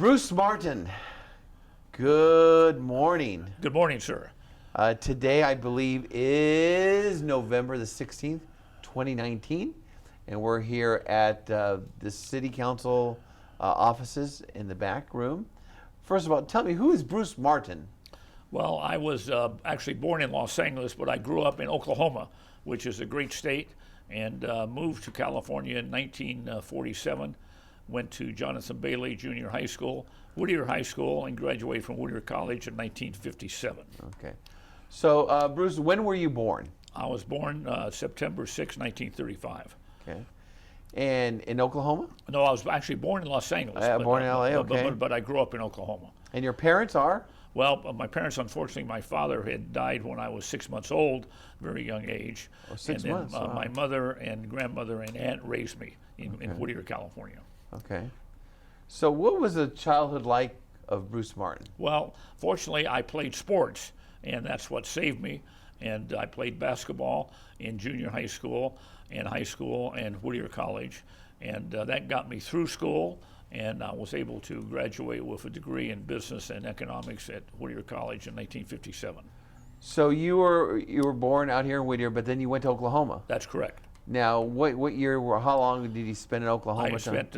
Bruce Martin, good morning. Good morning, sir. Today, I believe, is November the 16th, 2019, and we're here at the City Council offices in the back room. First of all, tell me, who is Bruce Martin? Well, I was actually born in Los Angeles, but I grew up in Oklahoma, which is a great state, and moved to California in 1947. Went to Jonathan Bailey Junior High School, Whittier High School, and graduated from Whittier College in 1957. Okay. So, Bruce, when were you born? I was born September 6, 1935. Okay. And in Oklahoma? No, I was actually born in Los Angeles. Born in LA, okay. But I grew up in Oklahoma. And your parents are? Well, my parents, unfortunately, my father had died when I was 6 months old, very young age. Oh, 6 and then, months. Wow. My mother and grandmother and aunt raised me in Whittier, California. Okay. So what was the childhood like of Bruce Martin? Well, fortunately, I played sports, and that's what saved me. And I played basketball in junior high school and Whittier College. And that got me through school, and I was able to graduate with a degree in business and economics at Whittier College in 1957. So you were born out here in Whittier, but then you went to Oklahoma. That's correct. Now, what year, how long did you spend in Oklahoma? I spent,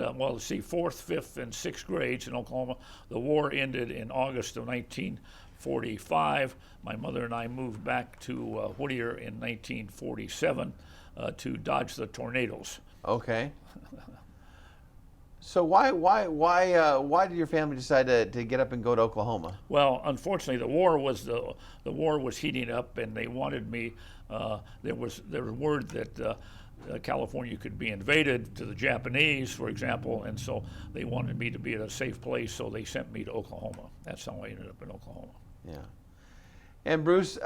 fourth, fifth, and sixth grades in Oklahoma. The war ended in August of 1945. My mother and I moved back to Whittier in 1947 to dodge the tornadoes. Okay. So why did your family decide to get up and go to Oklahoma? Well, unfortunately, the war was heating up, and they wanted me. There was word that California could be invaded to the Japanese, for example, and so they wanted me to be at a safe place. So they sent me to Oklahoma. That's how I ended up in Oklahoma. Yeah. And Bruce,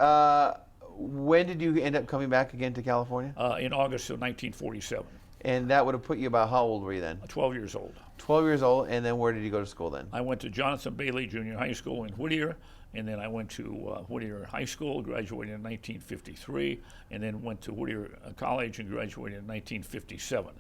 when did you end up coming back again to California? In August of 1947. And that would have put you about, how old were you then? 12 years old. 12 years old, and then where did you go to school then? I went to Jonathan Bailey Junior High School in Whittier, and then I went to Whittier High School, graduated in 1953, and then went to Whittier College and graduated in 1957.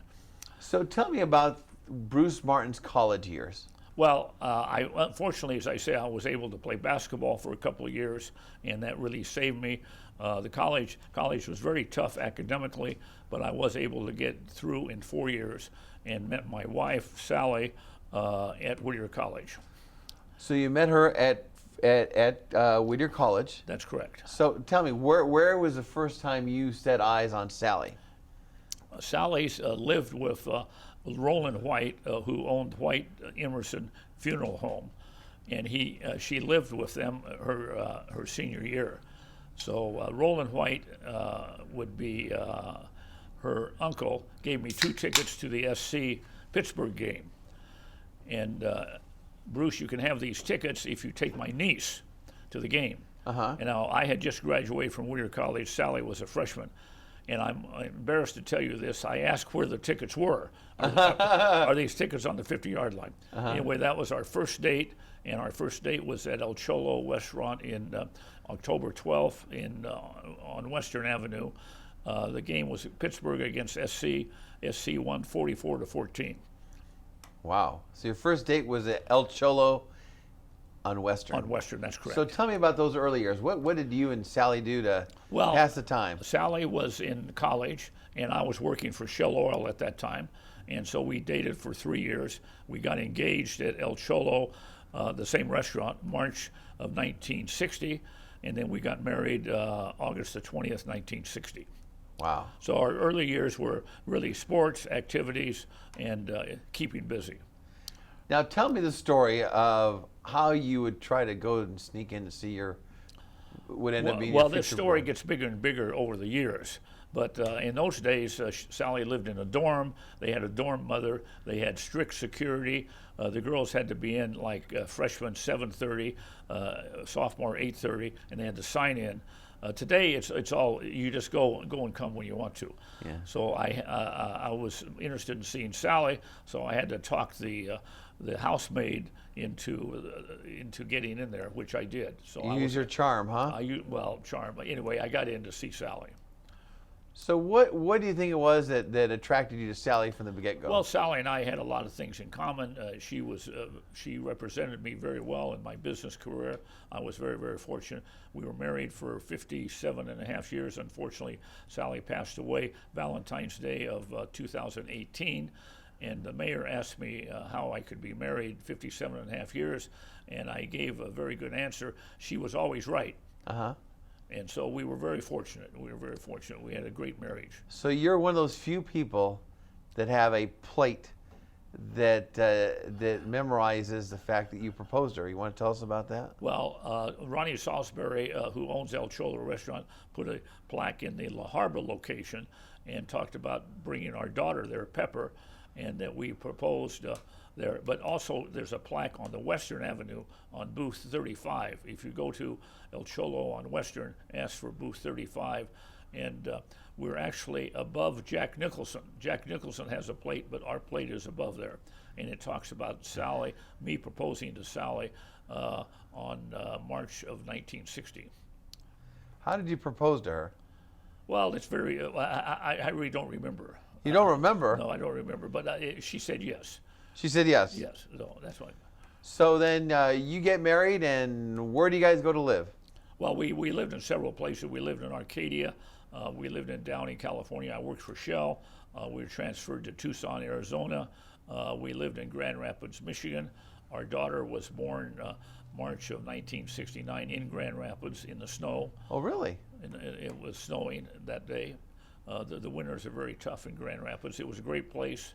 So tell me about Bruce Martin's college years. Well, unfortunately, as I say, I was able to play basketball for a couple of years, and that really saved me. The college was very tough academically, but I was able to get through in 4 years and met my wife, Sally, at Whittier College. So you met her at Whittier College? That's correct. So tell me, where was the first time you set eyes on Sally? Sally lived with Roland White, who owned White Emerson Funeral Home, and she lived with them her senior year. So Roland White would be her uncle. Gave me 2 tickets to the SC Pittsburgh game, and Bruce, you can have these tickets if you take my niece to the game. And now I had just graduated from Whittier College. Sally was a freshman. And I'm embarrassed to tell you this. I asked where the tickets were. Are these tickets on the 50-yard line? Anyway, that was our first date, and our first date was at El Cholo restaurant in October 12th on Western Avenue. The game was Pittsburgh against SC. SC won 44-14. Wow. So your first date was at El Cholo on Western. On Western, that's correct. So tell me about those early years. What did you and Sally do to pass the time? Sally was in college, and I was working for Shell Oil at that time. And so we dated for 3 years. We got engaged at El Cholo, the same restaurant, March of 1960. And then we got married August the 20th, 1960. Wow. So our early years were really sports, activities, and keeping busy. Now tell me the story of how you would try to go and sneak in to see would end up being your this future story bride. gets bigger and bigger over the years. But in those days, Sally lived in a dorm. They had a dorm mother. They had strict security. The girls had to be in like freshman 7:30, sophomore 8:30, and they had to sign in. Today, it's all you just go and come when you want to. Yeah. So I was interested in seeing Sally, so I had to talk the housemaid into getting in there, which I did. So you use your charm, huh? Charm. But anyway, I got in to see Sally. So what do you think it was that attracted you to Sally from the get-go? Well, Sally and I had a lot of things in common. She represented me very well in my business career. I was very, very fortunate. We were married for 57 and a half years. Unfortunately, Sally passed away Valentine's Day of 2018. And the mayor asked me how I could be married 57 and a half years, and I gave a very good answer. She was always right. Uh-huh. And so we were very fortunate. We were very fortunate. We had a great marriage. So you're one of those few people that have a plate that memorizes the fact that you proposed to her. You want to tell us about that? Well, Ronnie Salisbury, who owns El Cholo Restaurant, put a plaque in the La Habra location and talked about bringing our daughter there, Pepper, and that we proposed there. But also there's a plaque on the Western Avenue on booth 35. If you go to El Cholo on Western, ask for booth 35. And we're actually above Jack Nicholson. Jack Nicholson has a plate, but our plate is above there. And it talks about Sally, me proposing to Sally on March of 1960. How did you propose to her? Well, it's very, I really don't remember. You don't remember? No, I don't remember, but she said yes. She said yes. Yes, no, that's right. So then you get married, and where do you guys go to live? Well, we lived in several places. We lived in Arcadia. We lived in Downey, California. I worked for Shell. We were transferred to Tucson, Arizona. We lived in Grand Rapids, Michigan. Our daughter was born March of 1969 in Grand Rapids in the snow. Oh, really? And it was snowing that day. The winters are very tough in Grand Rapids. It was a great place.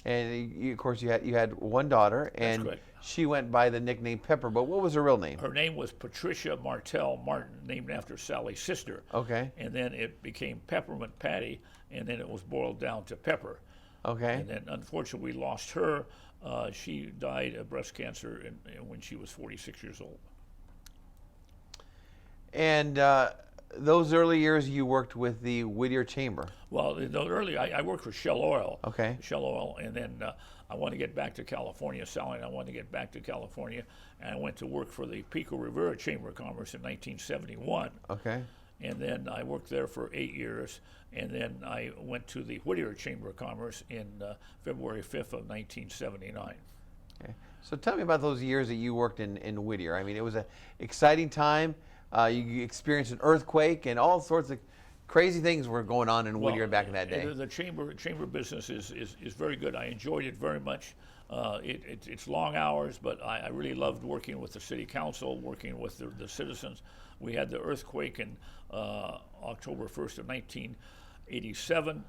And you, of course, you had one daughter, and correct. she went by the nickname Pepper. But what was her real name? Her name was Patricia Martell Martin, named after Sally's sister. Okay. And then it became Peppermint Patty, and then it was boiled down to Pepper. Okay. And then, unfortunately, we lost her. She died of breast cancer when she was 46 years old. And those early years, you worked with the Whittier Chamber. Well, early I worked for Shell Oil. Okay. Shell Oil, and then I wanted to get back to California, Sally, and I wanted to get back to California, and I went to work for the Pico Rivera Chamber of Commerce in 1971. Okay. And then I worked there for 8 years, and then I went to the Whittier Chamber of Commerce in February 5th of 1979. Okay. So tell me about those years that you worked in Whittier. I mean, it was an exciting time. You experienced an earthquake, and all sorts of crazy things were going on in Whittier back in that day. The chamber business is very good. I enjoyed it very much. It's long hours, but I really loved working with the city council, working with the citizens. We had the earthquake in October 1st of 1987.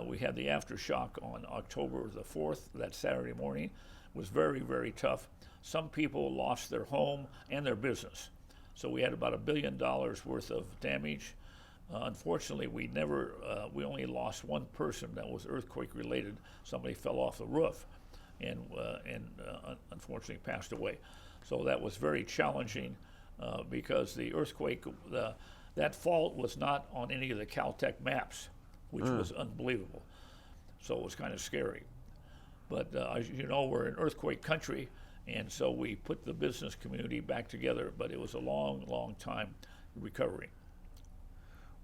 We had the aftershock on October the 4th, that Saturday morning. It was very, very tough. Some people lost their home and their business. So we had about $1 billion worth of damage. Unfortunately, we only lost one person that was earthquake related. Somebody fell off the roof and unfortunately passed away. So that was very challenging because the earthquake, that fault was not on any of the Caltech maps, which was unbelievable. So it was kind of scary. But as you know, we're an earthquake country, and so we put the business community back together, but it was a long, long time recovering.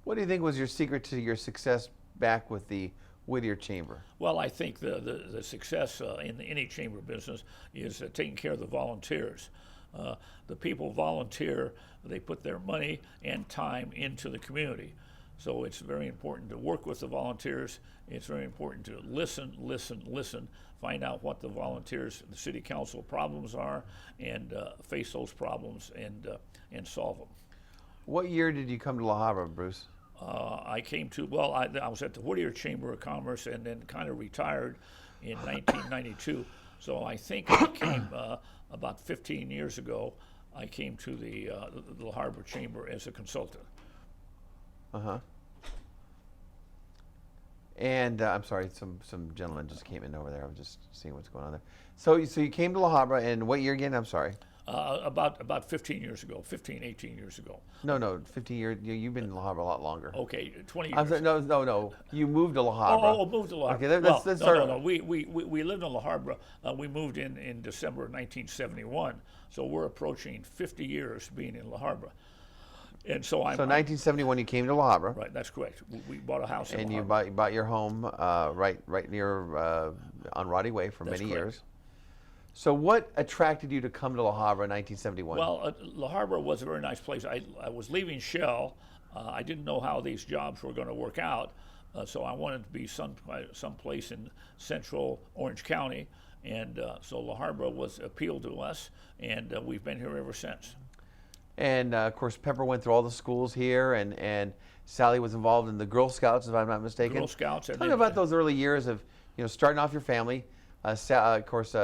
What do you think was your secret to your success back with the Whittier Chamber? Well, I think the success in any chamber business is taking care of the volunteers. The people volunteer, they put their money and time into the community. So it's very important to work with the volunteers. It's very important to listen, find out what the volunteers, the city council problems are, and face those problems and solve them. What year did you come to La Habra, Bruce? I came to, well, I was at the Whittier Chamber of Commerce and then kind of retired in 1992. So I think I came about 15 years ago. I came to the La Habra Chamber as a consultant. Uh-huh. And I'm sorry, some gentleman just came in over there. I was just seeing what's going on there. So you came to La Habra, and what year again? I'm sorry. About 15 years ago, 18 years ago. No, 15 years. You've been in La Habra a lot longer. Okay, 20 years. I'm sorry, no. You moved to La Habra. Oh, moved to La Habra. Okay, let's start. No. We lived in La Habra. We moved in December of 1971. So we're approaching 50 years being in La Habra. And so I'm. So 1971, you came to La Habra, Right, that's correct. We bought a house in and La you Habra. bought your home right near on Roddy Way for That's many correct. years. So what attracted you to come to La Habra in 1971? Well, La Habra was a very nice place. I was leaving Shell. I didn't know how these jobs were going to work out, so I wanted to be someplace in central Orange County, and so La Habra was appealed to us, and we've been here ever since. And of course, Pepper went through all the schools here, and Sally was involved in the Girl Scouts, if I'm not mistaken. Girl Scouts. And Tell me then, about those early years of starting off your family. Of course,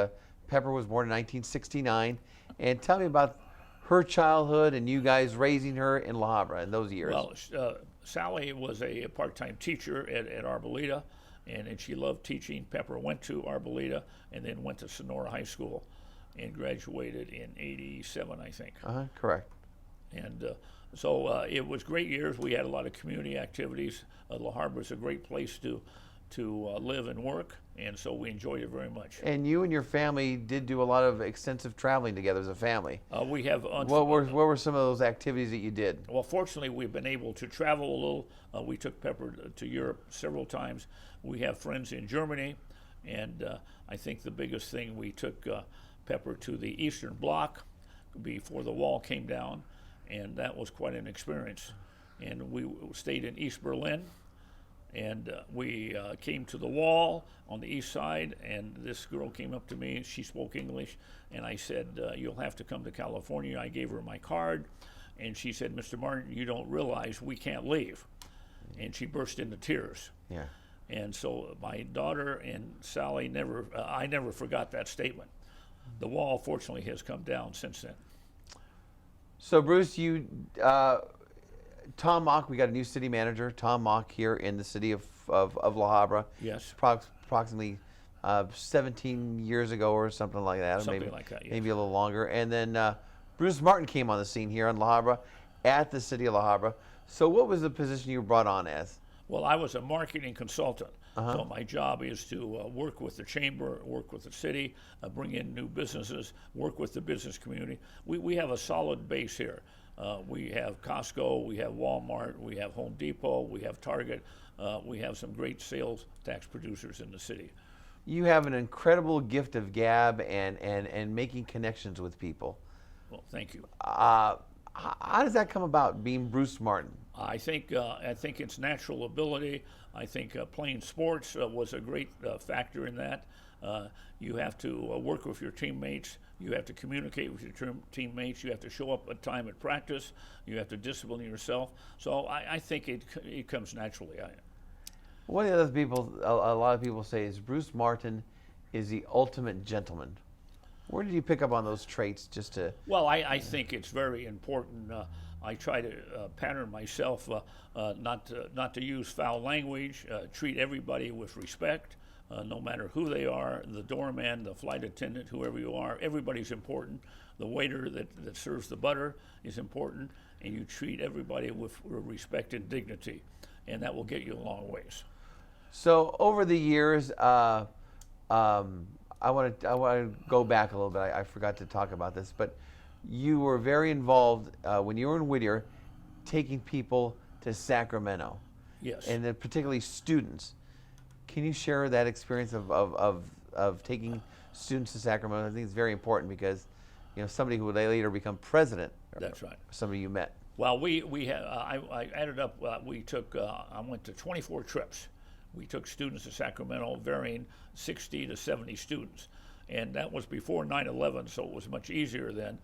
Pepper was born in 1969, and tell me about her childhood and you guys raising her in La Habra in those years. Well, Sally was a part-time teacher at Arboleda, and she loved teaching. Pepper went to Arboleda and then went to Sonora High School and graduated in '87, I think. Correct. And so it was great years. We had a lot of community activities. La Habra is a great place to live and work, and so we enjoyed it very much. And you and your family did do a lot of extensive traveling together as a family. We have. What were some of those activities that you did? Well, fortunately, we've been able to travel a little. We took Pepper to Europe several times. We have friends in Germany, and I think the biggest thing, we took Pepper to the Eastern Bloc before the wall came down, and that was quite an experience. And we stayed in East Berlin, and we came to the wall on the east side, and this girl came up to me. She spoke English, and I said, you'll have to come to California. I gave her my card, and she said, Mr. Martin, you don't realize we can't leave. And she burst into tears. Yeah. And so my daughter and Sally I never forgot that statement. The wall, fortunately, has come down since then. So Bruce, Tom Mock, we got a new city manager, Tom Mock, here in the city of La Habra. Yes. Approximately 17 years ago or something like that. Something maybe, like that, yes. Maybe a little longer. And then Bruce Martin came on the scene here in La Habra at the city of La Habra. So what was the position you were brought on as? Well, I was a marketing consultant. So my job is to work with the chamber, work with the city, bring in new businesses, work with the business community. We have a solid base here. We have Costco, we have Walmart, we have Home Depot, we have Target. We have some great sales tax producers in the city. You have an incredible gift of gab and making connections with people. Well, thank you. How does that come about, being Bruce Martin? I think it's natural ability. I think playing sports was a great factor in that. You have to work with your teammates. You have to communicate with your teammates. You have to show up on time at practice. You have to discipline yourself. So I think it comes naturally. One of the other people, a lot of people say, is Bruce Martin is the ultimate gentleman. Where did you pick up on those traits just to... Well, I think it's very important. I try to pattern myself not to use foul language, treat everybody with respect, no matter who they are, the doorman, the flight attendant, whoever you are, everybody's important. The waiter that serves the butter is important, and you treat everybody with respect and dignity, and that will get you a long ways. So over the years, I want to go back a little bit. I forgot to talk about this, but you were very involved when you were in Whittier, taking people to Sacramento. Yes. And then particularly students. Can you share that experience of taking students to Sacramento? I think it's very important because, somebody who would later become president. That's right. Somebody you met. Well, we had I added up. We took I went to 24 trips. We took students to Sacramento, varying 60 to 70 students, and that was before 9/11, so it was much easier then.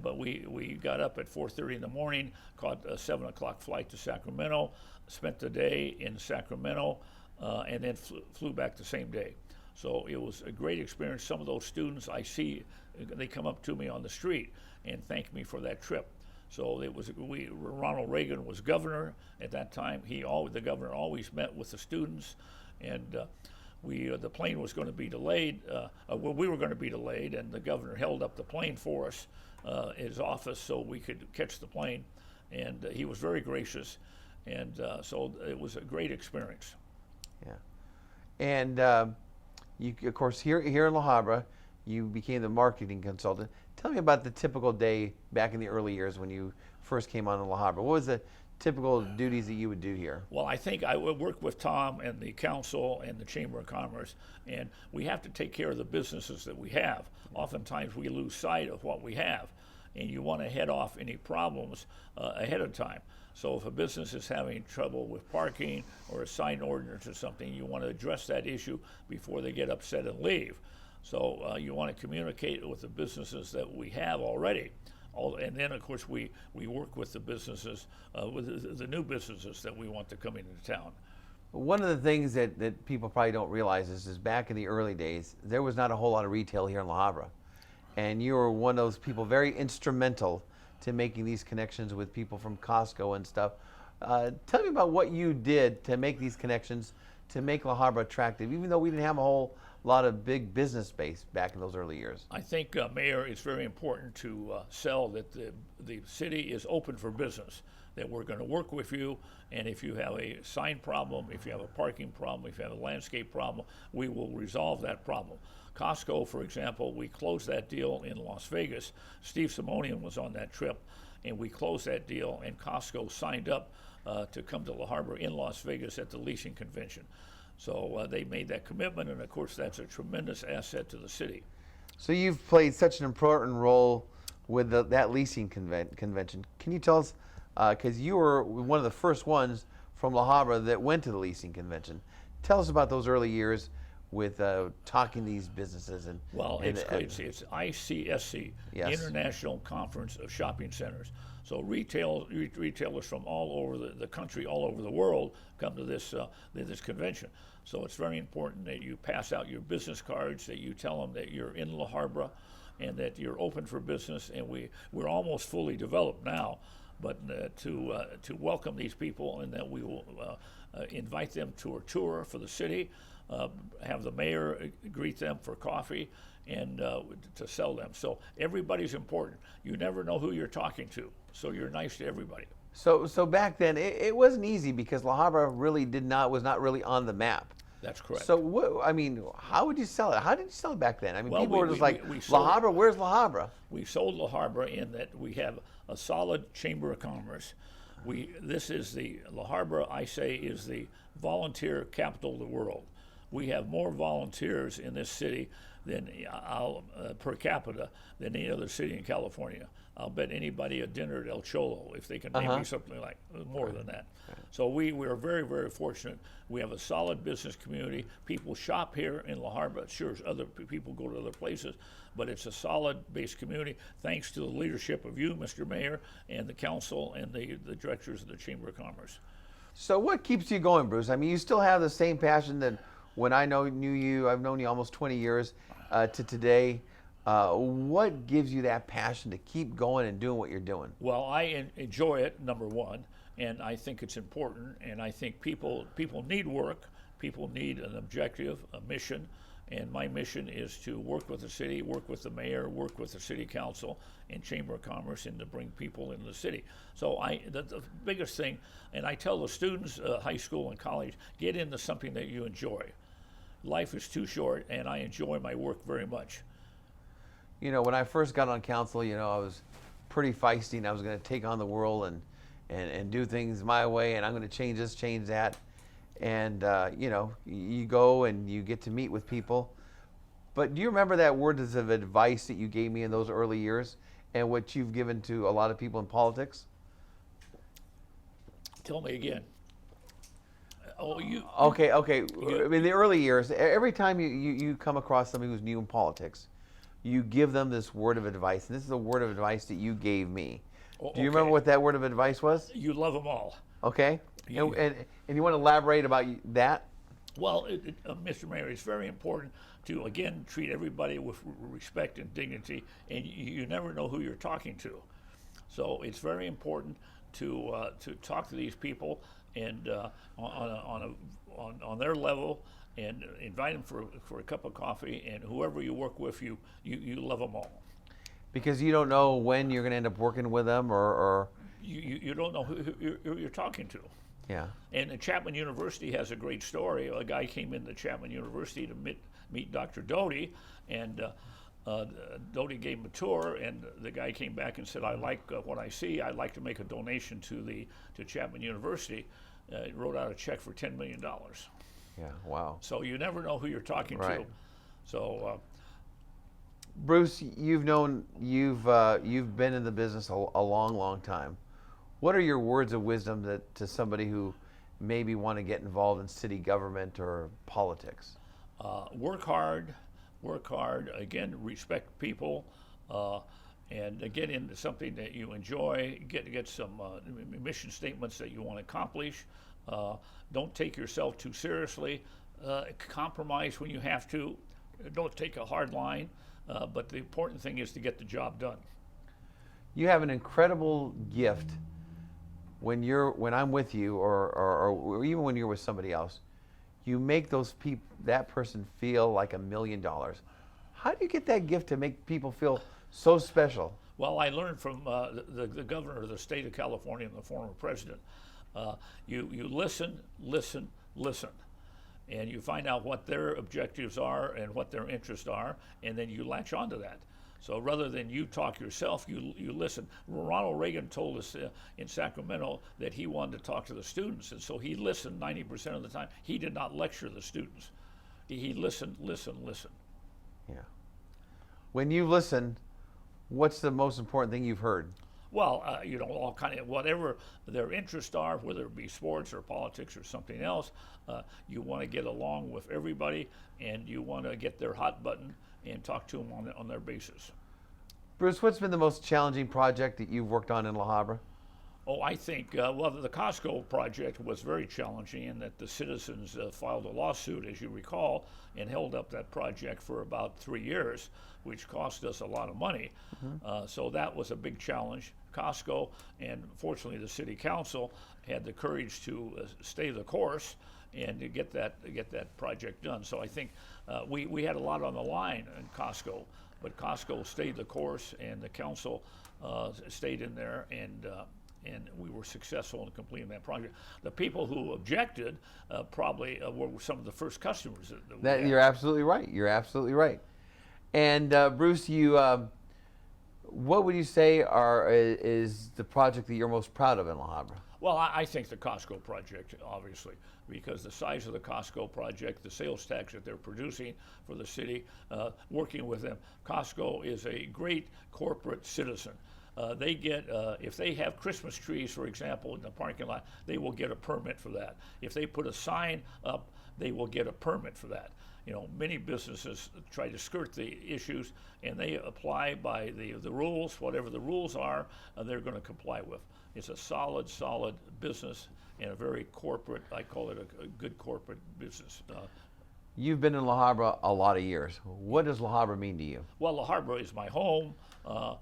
But we got up at 4:30 in the morning, caught a 7 o'clock flight to Sacramento, spent the day in Sacramento, and then flew back the same day. So it was a great experience. Some of those students I see, they come up to me on the street and thank me for that trip. So it was Ronald Reagan was governor at that time. The governor always met with the students, and the plane was going to be delayed. We were going to be delayed, and the governor held up the plane for us in his office so we could catch the plane, and he was very gracious, and so it was a great experience. Yeah, and you, of course, here in La Habra, you became the marketing consultant. Tell me about the typical day back in the early years when you first came on in La Habra. What was the typical duties that you would do here? Well, I think I would work with Tom and the council and the Chamber of Commerce, and we have to take care of the businesses that we have. Oftentimes we lose sight of what we have, and you want to head off any problems ahead of time. So if a business is having trouble with parking or a sign ordinance or something, you want to address that issue before they get upset and leave. So you want to communicate with the businesses that we have already. And then, of course, we work with the businesses, with the new businesses that we want to come into town. One of the things that people probably don't realize is back in the early days, there was not a whole lot of retail here in La Habra. And you were one of those people very instrumental to making these connections with people from Costco and stuff. Tell me about what you did to make these connections, to make La Habra attractive, even though we didn't have a whole lot of big business space back in those early years. I think, Mayor, it's very important to sell that the city is open for business, that we're going to work with you, and if you have a sign problem, if you have a parking problem, if you have a landscape problem, we will resolve that problem. Costco, for example, we closed that deal in Las Vegas. Steve Simonian was on that trip, and we closed that deal, and Costco signed up to come to La Habra in Las Vegas at the leasing convention. So they made that commitment, and of course that's a tremendous asset to the city. So you've played such an important role with that leasing convention. Can you tell us, because you were one of the first ones from La Habra that went to the leasing convention. Tell us about those early years with talking to these businesses. Well, it's ICSC, yes. the International Conference of Shopping Centers. So retailers from all over the country, all over the world, come to this convention. So it's very important that you pass out your business cards, that you tell them that you're in La Habra, and that you're open for business. And we're almost fully developed now, but to welcome these people, and that we will invite them to a tour for the city, have the mayor greet them for coffee, and to sell them. So everybody's important. You never know who you're talking to, so you're nice to everybody. So back then it wasn't easy because La Habra really was not really on the map. That's correct. So how would you sell it? How did you sell it back then? I mean, Well, people were just like, La Habra, where's La Habra? We sold La Habra in that we have a solid Chamber of Commerce. This is the La Habra, I say, is the volunteer capital of the world. We have more volunteers in this city than per capita than any other city in California. I'll bet anybody a dinner at El Cholo if they can name me something like more than that. So we are very, very fortunate. We have a solid business community. People shop here in La Habra. Sure, other people go to other places, but it's a solid base community thanks to the leadership of you, Mr. Mayor, and the council and the directors of the Chamber of Commerce. So what keeps you going, Bruce? I mean, you still have the same passion that when I knew you, I've known you almost 20 years to today. What gives you that passion to keep going and doing what you're doing? Well, I enjoy it, number one, and I think it's important, and I think people need work. People need an objective, a mission, and my mission is to work with the city, work with the mayor, work with the city council and Chamber of Commerce, and to bring people into the city. So the biggest thing, and I tell the students, high school and college, get into something that you enjoy. Life is too short, and I enjoy my work very much. You know, when I first got on council, I was pretty feisty, and I was going to take on the world and do things my way, and I'm going to change this, change that. And, you go and you get to meet with people. But do you remember that words of advice that you gave me in those early years and what you've given to a lot of people in politics? Tell me again. Okay. In the early years, every time you come across somebody who's new in politics, you give them this word of advice. And this is a word of advice that you gave me. Do you remember what that word of advice was? You love them all. Okay. And you want to elaborate about that? Well, Mr. Mayor, it's very important to, again, treat everybody with respect and dignity, and you never know who you're talking to. So it's very important to talk to these people and on their level, and invite them for a cup of coffee, and whoever you work with, you love them all. Because you don't know when you're going to end up working with them, or you don't know who you're talking to. Yeah. And Chapman University has a great story. A guy came into Chapman University to meet Dr. Doty, and Doty gave him a tour, and the guy came back and said, "I like what I see. I'd like to make a donation to Chapman University." He wrote out a check for $10 million. Yeah, wow. So you never know who you're talking to. Right. So Bruce, you've been in the business a long, long time. What are your words of wisdom to somebody who maybe want to get involved in city government or politics? work hard. Again, respect people, and get into something that you enjoy. Get some mission statements that you want to accomplish. Don't take yourself too seriously. Compromise when you have to. Don't take a hard line. But the important thing is to get the job done. You have an incredible gift when I'm with you, or even when you're with somebody else. You make that person feel like $1 million. How do you get that gift to make people feel so special? Well, I learned from the governor of the state of California and the former president. You listen, and you find out what their objectives are and what their interests are, and then you latch onto that. So rather than you talk yourself, you listen. Ronald Reagan told us in Sacramento that he wanted to talk to the students, and so he listened 90% of the time. He did not lecture the students. He listened. Yeah. When you listen, what's the most important thing you've heard? Well, all kind of whatever their interests are, whether it be sports or politics or something else, you want to get along with everybody, and you want to get their hot button and talk to them on their basis. Bruce, what's been the most challenging project that you've worked on in La Habra? Oh, I think, the Costco project was very challenging in that the citizens filed a lawsuit, as you recall, and held up that project for about 3 years, which cost us a lot of money. Mm-hmm. So that was a big challenge. Costco, and fortunately the city council, had the courage to stay the course and to get that project done. So I think we had a lot on the line in Costco, but Costco stayed the course, and the council stayed in there, and we were successful in completing that project. The people who objected probably were some of the first customers that we had. You're absolutely right. You're absolutely right. And Bruce, what would you say is the project that you're most proud of in La Habra? Well, I think the Costco project, obviously, because the size of the Costco project, the sales tax that they're producing for the city, working with them. Costco is a great corporate citizen. They get, if they have Christmas trees, for example, in the parking lot, they will get a permit for that. If they put a sign up, they will get a permit for that. Many businesses try to skirt the issues, and they apply by the rules. Whatever the rules are, they're going to comply with. It's a solid business and a very corporate, I call it a good corporate business. You've been in La Habra a lot of years. What does La Habra mean to you? Well, La Habra is my home. At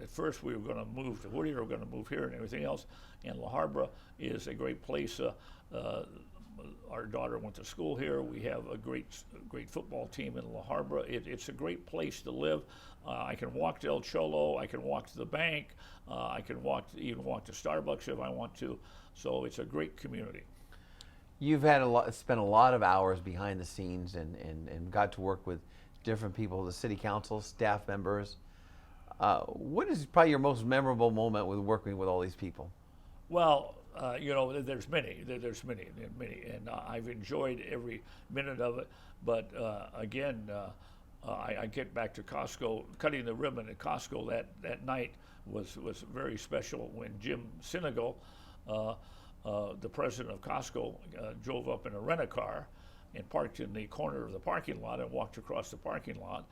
first we were going to move to Whittier, we were going to move here and everything else. And La Habra is a great place. Our daughter went to school here. We have a great football team in La Habra. It's a great place to live. I can walk to El Cholo. I can walk to the bank. I can even walk to Starbucks if I want to. So it's a great community. You've spent a lot of hours behind the scenes and got to work with different people, the city council, staff members. What is probably your most memorable moment with working with all these people? Well, there's many, and I've enjoyed every minute of it. But again, I get back to Costco. Cutting the ribbon at Costco that night was very special when Jim Sinegal, the president of Costco, drove up in a rent-a-car and parked in the corner of the parking lot and walked across the parking lot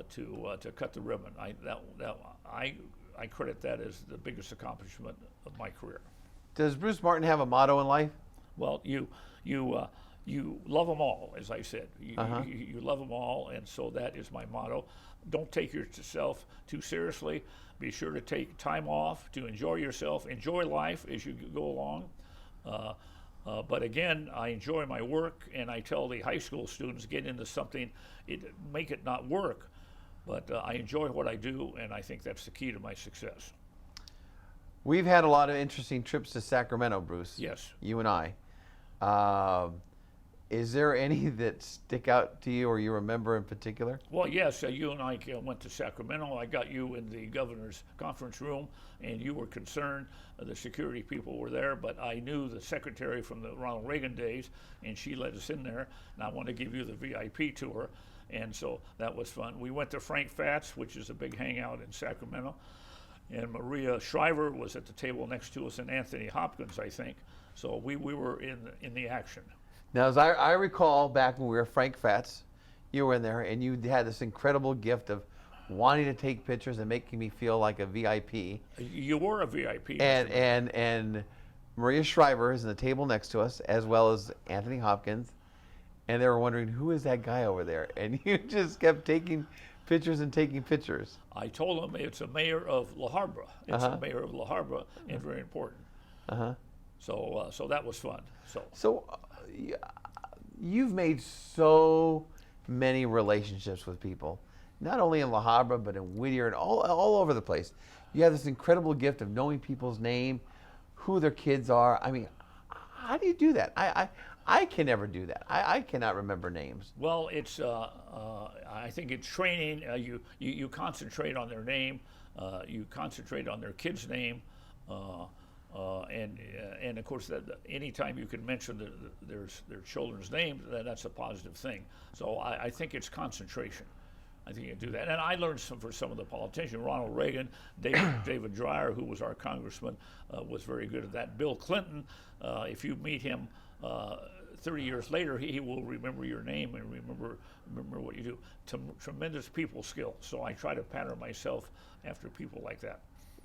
to cut the ribbon. I credit that as the biggest accomplishment of my career. Does Bruce Martin have a motto in life? Well, you love them all, as I said. You love them all, and so that is my motto. Don't take yourself too seriously. Be sure to take time off to enjoy yourself. Enjoy life as you go along. But again, I enjoy my work, and I tell the high school students, get into something, make it not work. But I enjoy what I do, and I think that's the key to my success. We've had a lot of interesting trips to Sacramento, Bruce. Yes. You and I. Is there any that stick out to you or you remember in particular? Well, yes, you and I went to Sacramento. I got you in the governor's conference room, and you were concerned. The security people were there, but I knew the secretary from the Ronald Reagan days, and she let us in there. And I want to give you the VIP tour, and so that was fun. We went to Frank Fat's, which is a big hangout in Sacramento, and Maria Shriver was at the table next to us, and Anthony Hopkins, I think. So we were in the action. Now, as I recall, back when we were at Frank Fat's, you were in there, and you had this incredible gift of wanting to take pictures and making me feel like a VIP. You were a VIP. And Maria Shriver is in the table next to us, as well as Anthony Hopkins, and they were wondering, who is that guy over there? And you just kept taking pictures and taking pictures. I told them it's a mayor of La Habra. It's a mayor of La Habra, and very important. So that was fun. So you've made so many relationships with people, not only in La Habra, but in Whittier and all over the place. You have this incredible gift of knowing people's name, who their kids are. I mean, how do you do that? I can never do that. I cannot remember names. Well, it's I think it's training. You concentrate on their name. You concentrate on their kid's name. And of course, that anytime you can mention their children's names, that's a positive thing. So I think it's concentration. I think you can do that. And I learned for some of the politicians. Ronald Reagan, David Dreyer, who was our congressman, was very good at that. Bill Clinton, if you meet him 30 years later, he will remember your name and remember what you do. Tremendous people skill. So I try to pattern myself after people like that.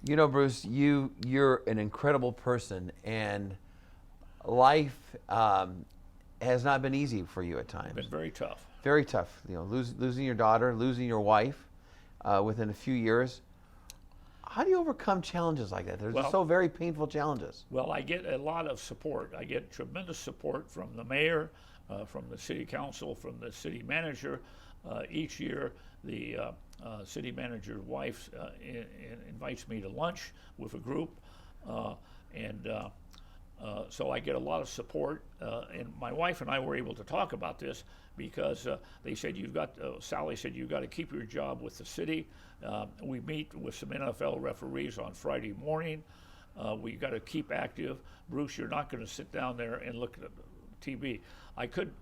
You know, Bruce, you're an incredible person, and life has not been easy for you at times. Been very tough. Very tough. You know, losing your daughter, losing your wife within a few years. How do you overcome challenges like that? They're so very painful challenges. Well, I get a lot of support. I get tremendous support from the mayor, from the city council, from the city manager. Each year, the city manager's wife invites me to lunch with a group, so I get a lot of support. And my wife and I were able to talk about this because they said Sally said you've got to keep your job with the city. We meet with some NFL referees on Friday morning. We got to keep active. Bruce, you're not going to sit down there and look at TV. I could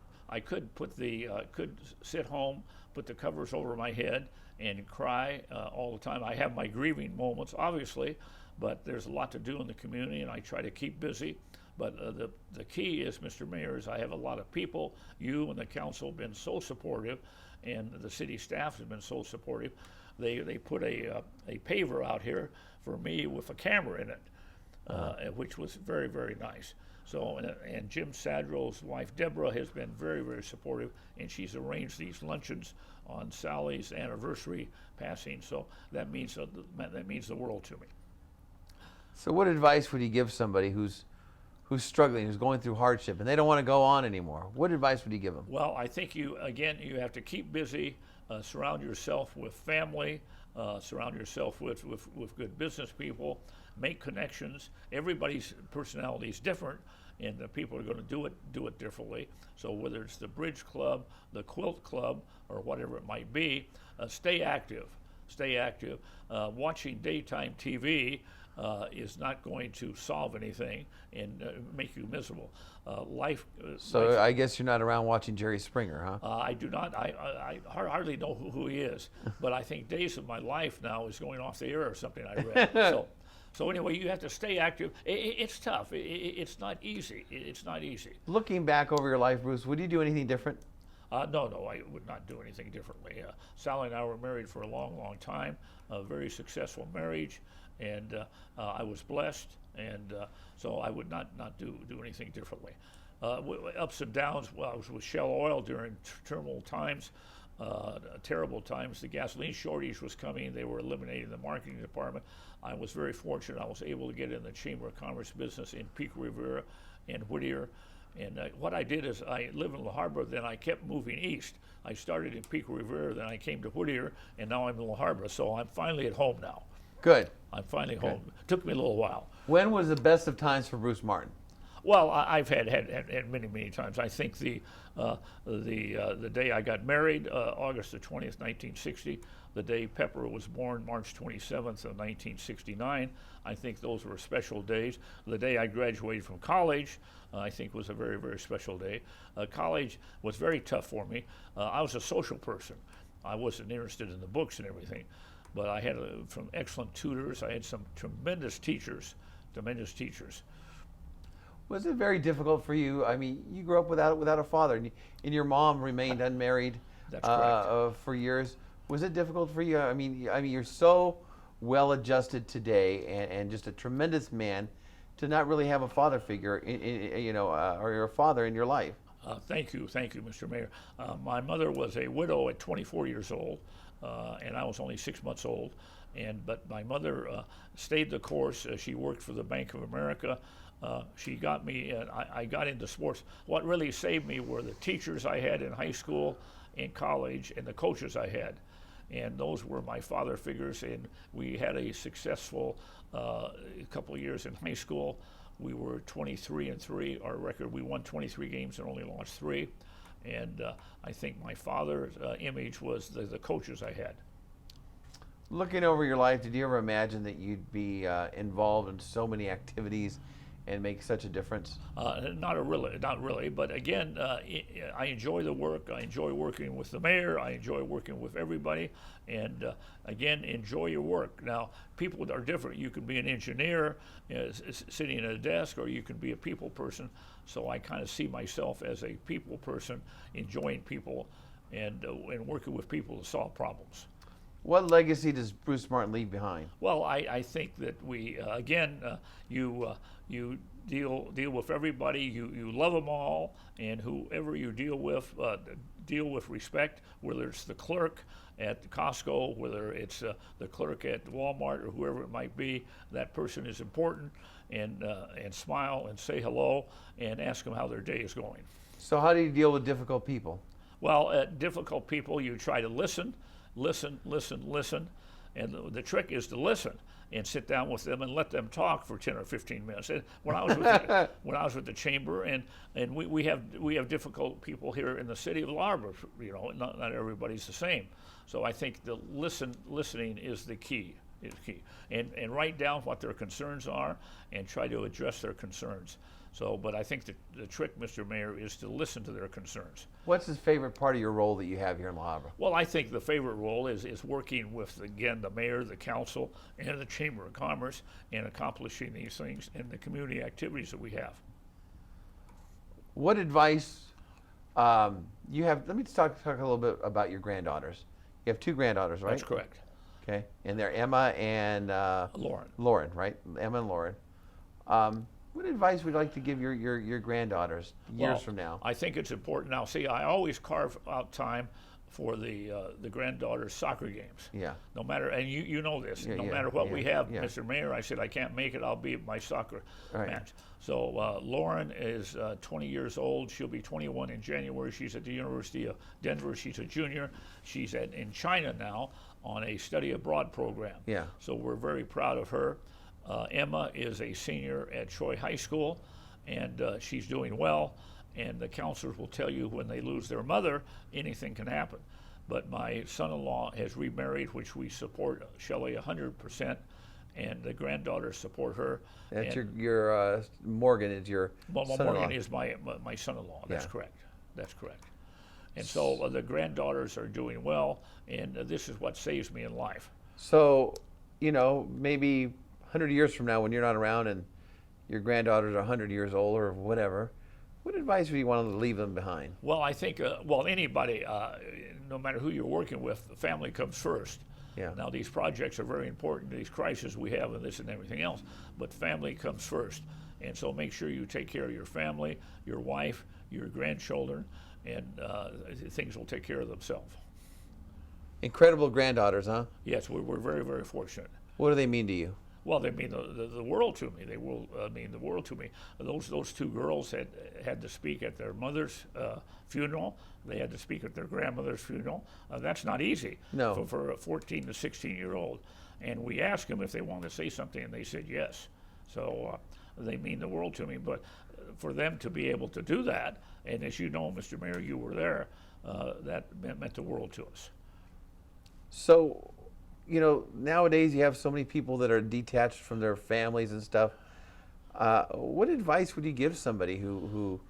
could sit home, put the covers over my head, and cry all the time. I have my grieving moments, obviously, but there's a lot to do in the community, and I try to keep busy. But the key is, Mr. Mayor, is I have a lot of people. You and the council have been so supportive, and the city staff has been so supportive. They put a paver out here for me with a camera in it, which was very, very nice. So, and Jim Sadrow's wife, Deborah, has been very, very supportive, and she's arranged these luncheons on Sally's anniversary passing. So that means the world to me. So what advice would you give somebody who's struggling, who's going through hardship, and they don't want to go on anymore? What advice would you give them? Well, I think you have to keep busy, surround yourself with family, surround yourself with good business people, make connections. Everybody's personality is different, and the people are going to do it differently. So whether it's the Bridge Club, the Quilt Club, or whatever it might be, stay active. Stay active. Watching daytime TV is not going to solve anything and make you miserable. Life. I guess you're not around watching Jerry Springer, huh? I do not. I hardly know who he is, but I think Days of My Life now is going off the air or something I read. So anyway, you have to stay active. It's tough. It's not easy. It's not easy. Looking back over your life, Bruce, would you do anything different? No, I would not do anything differently. Sally and I were married for a long, long time, a very successful marriage, and I was blessed, and so I would not do anything differently. Ups and downs. Well, I was with Shell Oil during terminal times, terrible times. The gasoline shortage was coming. They were eliminating the marketing department. I was very fortunate. I was able to get in the Chamber of Commerce business in Pico Rivera and Whittier. And what I did is I live in La Habra, then I kept moving east. I started in Pico Rivera, then I came to Whittier, and now I'm in La Habra. So I'm finally at home now. Good. I'm finally home. It took me a little while. When was the best of times for Bruce Martin? Well, I've had many times. I think the day I got married, August the 20th, 1960, the day Pepper was born, March 27th of 1969. I think those were special days. The day I graduated from college, I think was a very special day. College was very tough for me. I was a social person. I wasn't interested in the books and everything, but I had from excellent tutors. I had some tremendous teachers. Was it very difficult for you? I mean, you grew up without a father, and your mom remained unmarried. That's correct. For years. Was it difficult for you? I mean, you're so well adjusted today, and just a tremendous man, to not really have a father figure, or your father in your life. Thank you, Mr. Mayor. My mother was a widow at 24 years old, and I was only 6 months old. But my mother stayed the course. She worked for the Bank of America. She got me, I got into sports. What really saved me were the teachers I had in high school and college, and the coaches I had. And those were my father figures, and we had a successful couple of years in high school. We were 23-3. Our record, we won 23 games and only lost 3. And I think my father's image was the coaches I had. Looking over your life, did you ever imagine that you'd be involved in so many activities and make such a difference? Not really. But again, I enjoy the work. I enjoy working with the mayor. I enjoy working with everybody. And again, enjoy your work. Now, people are different. You can be an engineer sitting at a desk, or you can be a people person. So I kind of see myself as a people person, enjoying people and working with people to solve problems. What legacy does Bruce Martin leave behind? Well, I think that we you deal with everybody. You love them all, and whoever you deal with respect. Whether it's the clerk at Costco, whether it's the clerk at Walmart, or whoever it might be, that person is important. And smile and say hello and ask them how their day is going. So how do you deal with difficult people? Well, difficult people, you try to listen, and the trick is to listen and sit down with them and let them talk for 10 or 15 minutes. And when I was with the chamber, and we have difficult people here in the city of Habra. Not everybody's the same. So I think the listening is the key. And write down what their concerns are and try to address their concerns. But I think the trick, Mr. Mayor, is to listen to their concerns. What's the favorite part of your role that you have here in La Habra? Well, I think the favorite role is working with, again, the mayor, the council, and the Chamber of Commerce, and accomplishing these things and the community activities that we have. What advice you have? Let me talk a little bit about your granddaughters. You have 2 granddaughters, right? That's correct. Okay, and they're Emma and Lauren. Lauren, right? Emma and Lauren. What advice would you like to give your granddaughters years from now? I think it's important. Now, see, I always carve out time for the granddaughters' soccer games. Yeah. No matter, and you know this. No matter what we have, Mr. Mayor, I said I can't make it. I'll be at my soccer match. So Lauren is 20 years old. She'll be 21 in January. She's at the University of Denver. She's a junior. She's in China now on a study abroad program. Yeah. So we're very proud of her. Emma is a senior at Troy High School, and she's doing well. And the counselors will tell you when they lose their mother, anything can happen. But my son-in-law has remarried, which we support Shelley 100%, and the granddaughters support her. That's your Morgan is your son-in-law. Morgan is my son-in-law. That's correct. That's correct. And so the granddaughters are doing well, and this is what saves me in life. So, maybe 100 years from now, when you're not around and your granddaughters are 100 years old or whatever, what advice would you want to leave them behind? Well, I think, anybody, no matter who you're working with, the family comes first. Yeah. Now, these projects are very important, these crises we have and this and everything else, but family comes first. And so make sure you take care of your family, your wife, your grandchildren, and things will take care of themselves. Incredible granddaughters, huh? Yes, we're very, very fortunate. What do they mean to you? Well, they mean the world to me. They will mean the world to me. Those 2 girls had to speak at their mother's funeral. They had to speak at their grandmother's funeral. That's not easy. No. For a 14 to 16-year-old. And we asked them if they wanted to say something, and they said yes. So they mean the world to me. But for them to be able to do that, and as you know, Mr. Mayor, you were there, that meant the world to us. So, nowadays you have so many people that are detached from their families and stuff. What advice would you give somebody who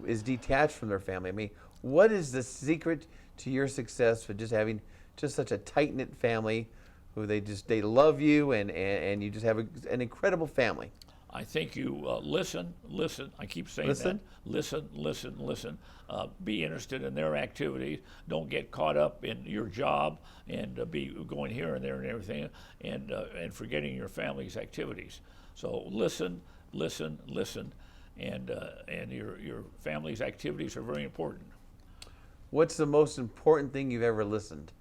is detached from their family? I mean, what is the secret to your success for just having just such a tight knit family, who they love you and you just have an incredible family? I think you listen. I keep saying Listen? that. Listen. Be interested in their activities. Don't get caught up in your job and be going here and there and everything, and forgetting your family's activities. So listen, and your family's activities are very important. What's the most important thing you've ever listened?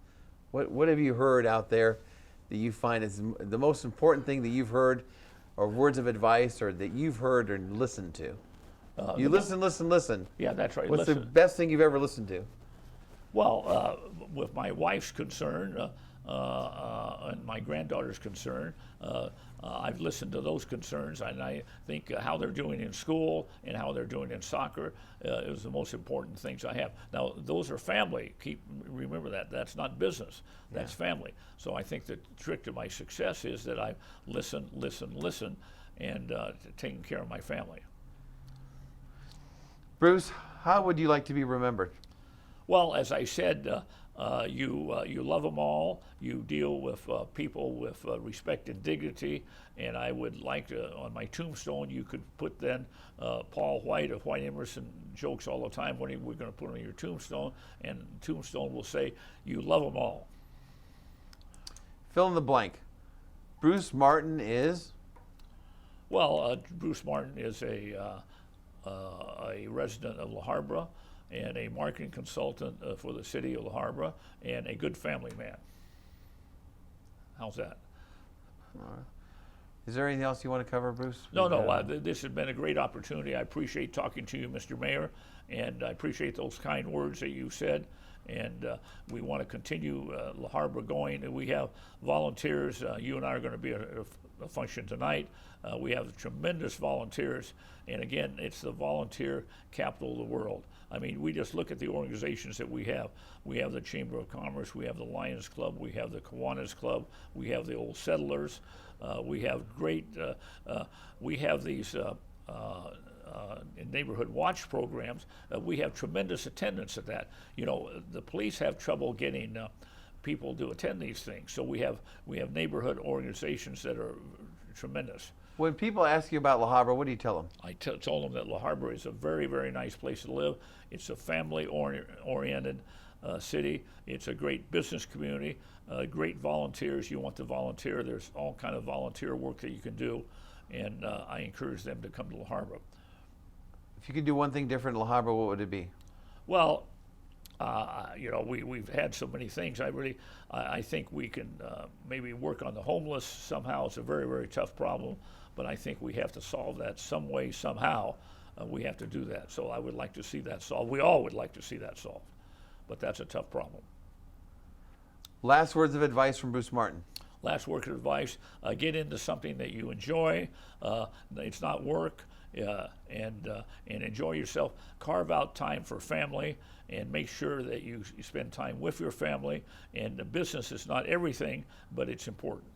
What have you heard out there that you find is the most important thing that you've heard, or words of advice, or that you've heard or listened to? You listen. Yeah, that's right. What's the listen. best thing you've ever listened to? Well, with my wife's concern and my granddaughter's concern, I've listened to those concerns, and I think how they're doing in school and how they're doing in soccer is the most important things I have. Now, those are family. Remember that. That's not business. That's family. So I think the trick to my success is that I listen, and taking care of my family. Bruce, how would you like to be remembered? Well, as I said, you love them all. You deal with people with respect and dignity. And I would like to, on my tombstone, you could put then Paul White of White Emerson jokes all the time when we're going to put on your tombstone, and tombstone will say, "You love them all." Fill in the blank. Bruce Martin is? Well, Bruce Martin is a resident of La Habra and a marketing consultant for the city of La Habra, and a good family man. How's that? All right. Is there anything else you want to cover, Bruce? No. This has been a great opportunity. I appreciate talking to you, Mr. Mayor, and I appreciate those kind words that you said. And we want to continue La Habra going. And we have volunteers. You and I are going to be at a function tonight. We have tremendous volunteers. And again, it's the volunteer capital of the world. I mean, we just look at the organizations that we have. We have the Chamber of Commerce, we have the Lions Club, we have the Kiwanis Club, we have the Old Settlers, we have great, we have these neighborhood watch programs. We have tremendous attendance at that. You know, the police have trouble getting people to attend these things. So we have neighborhood organizations that are tremendous. When people ask you about La Habra, what do you tell them? I told them that La Habra is a very, very nice place to live. It's a family-oriented city. It's a great business community, great volunteers. You want to volunteer. There's all kind of volunteer work that you can do, and I encourage them to come to La Habra. If you could do one thing different in La Habra, what would it be? Well, you know, we've had so many things. I think we can maybe work on the homeless somehow. It's a very, very tough problem, but I think we have to solve that some way, somehow. We have to do that. So I would like to see that solved. We all would like to see that solved, but that's a tough problem. Last words of advice from Bruce Martin. Last word of advice, get into something that you enjoy. It's not work, and enjoy yourself. Carve out time for family, and make sure that you spend time with your family. And the business is not everything, but it's important.